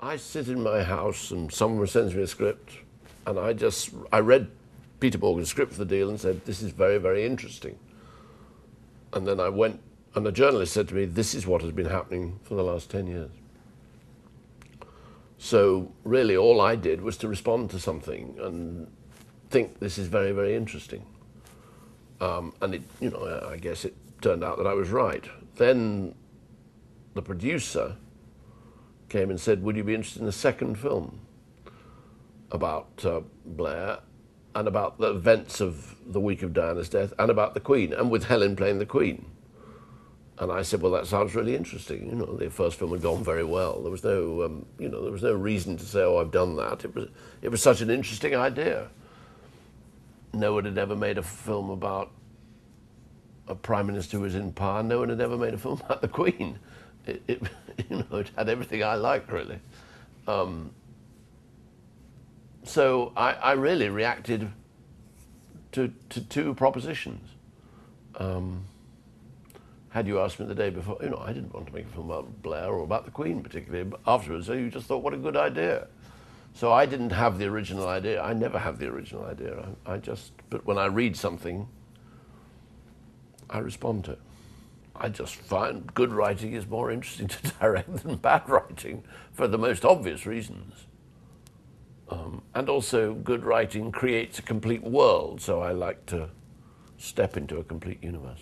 I sit in my house and someone sends me a script, and I read Peter Morgan's script for the deal and said, this is very, very interesting. And then I went, and the journalist said to me, this is what has been happening for the last 10 years. So really all I did was to respond to something and think this is very, very interesting. And it, you know, I guess it turned out that I was right. Then the producer came and said, would you be interested in a second film about Blair and about the events of the week of Diana's death and about the Queen, and with Helen playing the Queen? And I said, well, that sounds really interesting. You know, the first film had gone very well. There was no, you know, there was no reason to say, oh, I've done that. It was such an interesting idea. No one had ever made a film about a prime minister who was in power. No one had ever made a film about the Queen. You know, it had everything I liked, really. So I really reacted to two propositions. Had you asked me the day before, you know, I didn't want to make a film about Blair or about the Queen particularly, but afterwards, you just thought, what a good idea. So I didn't have the original idea. I never have the original idea. But when I read something, I respond to it. I just find good writing is more interesting to direct than bad writing for the most obvious reasons. And also good writing creates a complete world, so I like to step into a complete universe.